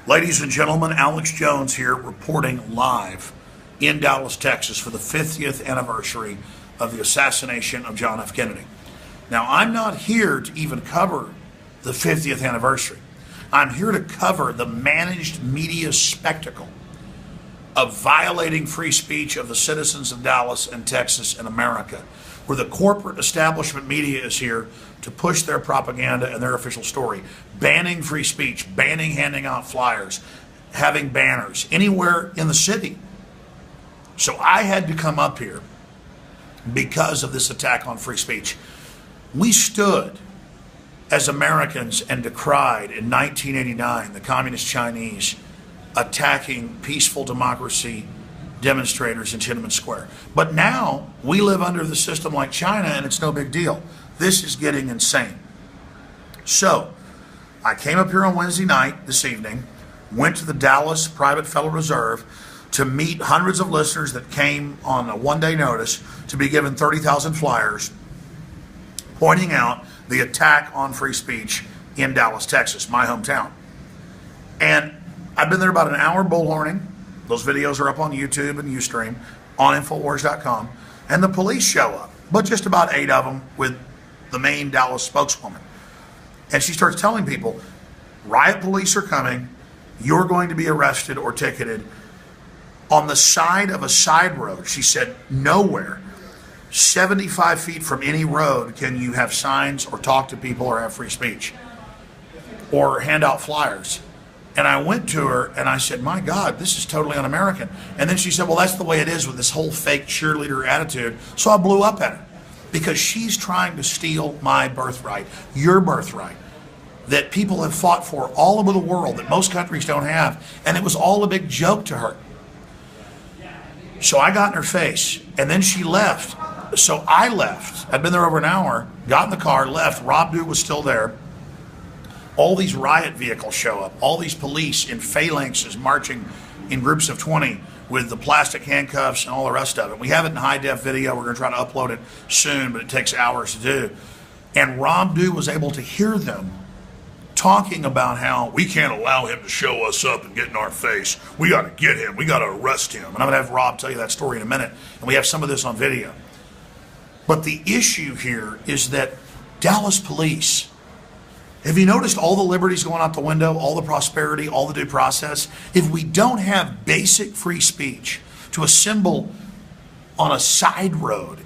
Ladies and gentlemen, Alex Jones here reporting live in Dallas, Texas for the 50th anniversary of the assassination of John F. Kennedy. Now, I'm not here to even cover the 50th anniversary. I'm here to cover the managed media spectacle of violating free speech of the citizens of Dallas and Texas and America, where the corporate establishment media is here to push their propaganda and their official story, banning free speech, banning handing out flyers, having banners anywhere in the city. So I had to come up here because of this attack on free speech. We stood as Americans and decried in 1989 the Communist Chinese attacking peaceful democracy demonstrators in Tiananmen Square. But now we live under the system like China and it's no big deal. This is getting insane. So I came up here on Wednesday night this evening, went to the Dallas Private Federal Reserve to meet hundreds of listeners that came on a one-day notice to be given 30,000 flyers pointing out the attack on free speech in Dallas, Texas, my hometown. And I've been there about an hour bullhorning. Those videos are up on YouTube and Ustream, on Infowars.com. And the police show up, but just about 8 of them with the main Dallas spokeswoman. And she starts telling people, riot police are coming, you're going to be arrested or ticketed. On the side of a side road, she said, nowhere, 75 feet from any road can you have signs or talk to people or have free speech or hand out flyers. And I went to her and I said, my God, this is totally un-American. And then she said, well, that's the way it is with this whole fake cheerleader attitude. So I blew up at her because she's trying to steal my birthright, your birthright, that people have fought for all over the world that most countries don't have. And it was all a big joke to her. So I got in her face and then she left. So I left. I'd been there over an hour, got in the car, left. Rob Dew was still there. All these riot vehicles show up. All these police in phalanxes marching in groups of 20 with the plastic handcuffs and all the rest of it. We have it in high-def video. We're going to try to upload it soon, but it takes hours to do. And Rob Dew was able to hear them talking about how we can't allow him to show us up and get in our face. We got to get him. We got to arrest him. And I'm going to have Rob tell you that story in a minute. And we have some of this on video. But the issue here is that Dallas police, have you noticed all the liberties going out the window, all the prosperity, all the due process? If we don't have basic free speech to assemble on a side road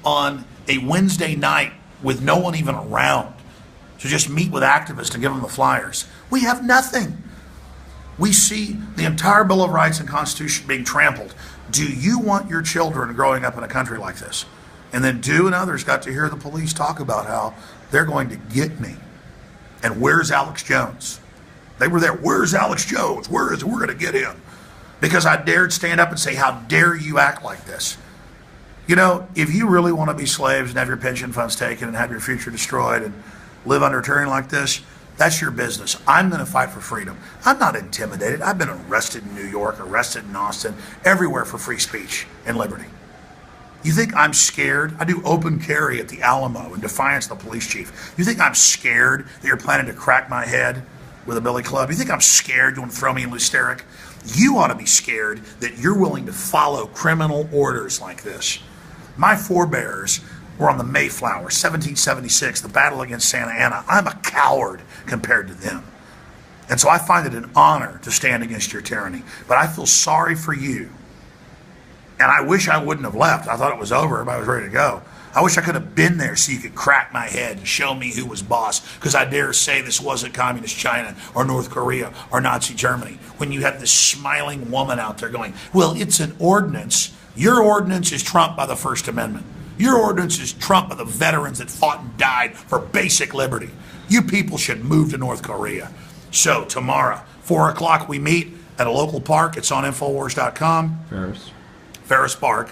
on a Wednesday night with no one even around, to just meet with activists and give them the flyers, we have nothing. We see the entire Bill of Rights and Constitution being trampled. Do you want your children growing up in a country like this? And then Dew and others got to hear the police talk about how they're going to get me. And where's Alex Jones? They were there. Where's Alex Jones? Where is it? We're going to get him. Because I dared stand up and say, how dare you act like this? You know, if you really want to be slaves and have your pension funds taken and have your future destroyed and live under tyranny like this, that's your business. I'm going to fight for freedom. I'm not intimidated. I've been arrested in New York, arrested in Austin, everywhere for free speech and liberty. You think I'm scared? I do open carry at the Alamo in defiance of the police chief. You think I'm scared that you're planning to crack my head with a billy club? You think I'm scared you want to throw me in Lusteric? You ought to be scared that you're willing to follow criminal orders like this. My forebears were on the Mayflower, 1776, the battle against Santa Anna. I'm a coward compared to them. And so I find it an honor to stand against your tyranny. But I feel sorry for you. And I wish I wouldn't have left. I thought it was over. Everybody was ready to go. I wish I could have been there so you could crack my head and show me who was boss. Because I dare say this wasn't Communist China or North Korea or Nazi Germany. When you have this smiling woman out there going, well, it's an ordinance. Your ordinance is trumped by the First Amendment. Your ordinance is trumped by the veterans that fought and died for basic liberty. You people should move to North Korea. So tomorrow, 4 o'clock, we meet at a local park. It's on Infowars.com. Ferris Park.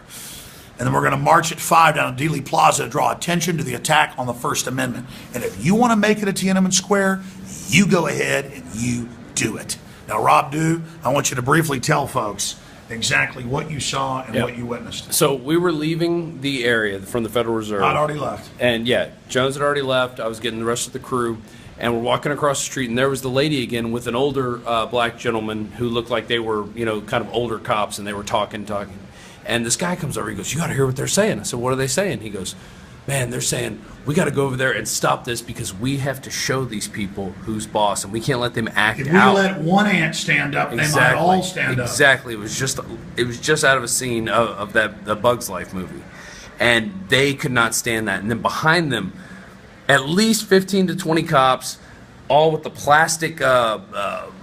And then we're going to march at 5 down to Dealey Plaza to draw attention to the attack on the First Amendment. And if you want to make it at Tiananmen Square, you go ahead and you do it. Now, Rob Dew, I want you to briefly tell folks exactly what you saw and what you witnessed. So we were leaving the area from the Federal Reserve. I'd already left. And yeah, Jones had already left. I was getting the rest of the crew. And we're walking across the street, and there was the lady again with an older black gentleman who looked like they were, kind of older cops, and they were talking. And this guy comes over, he goes, "You got to hear what they're saying." I said, "What are they saying?" He goes, "Man, they're saying we got to go over there and stop this because we have to show these people who's boss, and we can't let them act out." If we let one ant stand up, they might all stand up. Exactly. It was just out of a scene of the Bug's Life movie, and they could not stand that. And then behind them, at least 15 to 20 cops, all with the plastic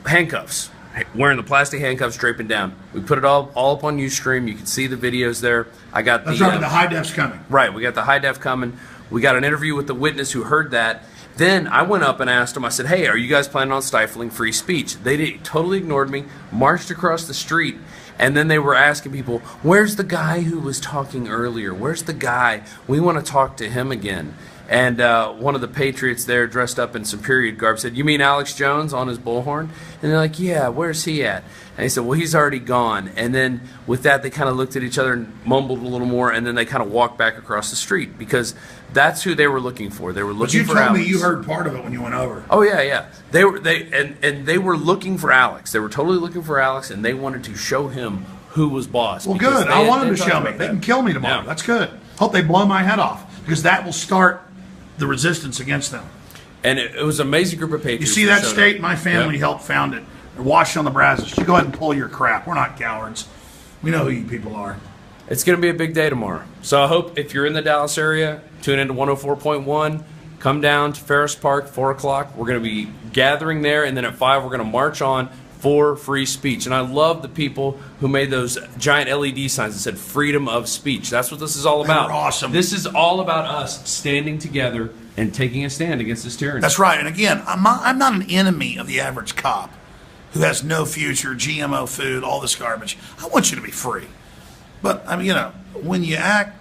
handcuffs, wearing the plastic handcuffs, draping down. We put it all up on Ustream. You can see the videos there. I got That's right, the high def's coming. Right, we got the high def coming. We got an interview with the witness who heard that. Then I went up and asked them, I said, "Hey, are you guys planning on stifling free speech?" They totally ignored me, marched across the street, and then they were asking people, "Where's the guy who was talking earlier? Where's the guy? We want to talk to him again." And one of the patriots there, dressed up in some period garb, said, "You mean Alex Jones on his bullhorn?" And they're like, "Yeah, where's he at?" And he said, "Well, he's already gone." And then with that, they kind of looked at each other and mumbled a little more, and then they kind of walked back across the street because that's who they were looking for. They were looking for Alex. But you told me you heard part of it when you went over. Oh yeah. They were looking for Alex. They were totally looking for Alex, and they wanted to show him who was boss. Well, good. I want them to show me. They can kill me tomorrow. Yeah. That's good. Hope they blow my head off because that will start the resistance against them. And it was an amazing group of patriots. You see that state? My family helped found it. They're Washington, Nebraska. You go ahead and pull your crap. We're not cowards. We know who you people are. It's going to be a big day tomorrow. So I hope if you're in the Dallas area, tune into 104.1. Come down to Ferris Park, 4 o'clock. We're going to be gathering there, and then at 5 we're going to march on for free speech. And I love the people who made those giant LED signs that said freedom of speech. That's what this is all about. They're awesome. This is all about us standing together and taking a stand against this tyranny. That's right. And again, I'm not an enemy of the average cop who has no future, GMO food, all this garbage. I want you to be free. But, I mean, when you act,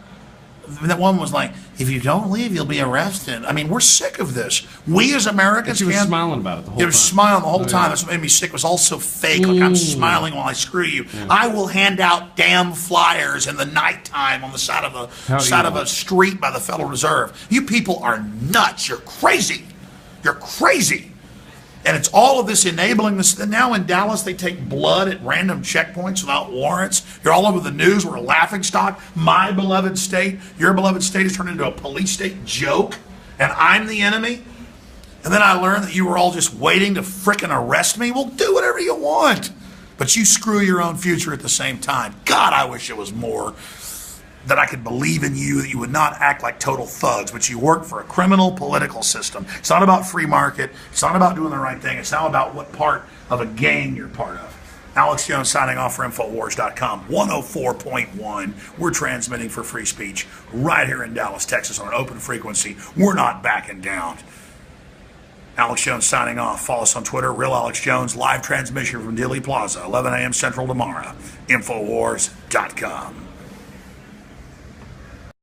that one was like, "If you don't leave, you'll be arrested." I mean, we're sick of this. We as Americans, she was smiling about it the whole time. It was smiling the whole time. That's what made me sick. It was all so fake. Like I'm smiling while I screw you. Yeah. I will hand out damn flyers in the nighttime on the side of a street by the Federal Reserve. You people are nuts. You're crazy. You're crazy. And it's all of this enabling this. And now in Dallas, they take blood at random checkpoints without warrants. You're all over the news. We're a laughingstock. My beloved state, your beloved state has turned into a police state joke. And I'm the enemy. And then I learned that you were all just waiting to frickin' arrest me. Well, do whatever you want. But you screw your own future at the same time. God, I wish it was more that I could believe in you, that you would not act like total thugs, but you work for a criminal political system. It's not about free market. It's not about doing the right thing. It's now about what part of a gang you're part of. Alex Jones signing off for Infowars.com. 104.1. We're transmitting for free speech right here in Dallas, Texas on an open frequency. We're not backing down. Alex Jones signing off. Follow us on Twitter, Real Alex Jones. Live transmission from Dealey Plaza, 11 a.m. Central tomorrow. Infowars.com.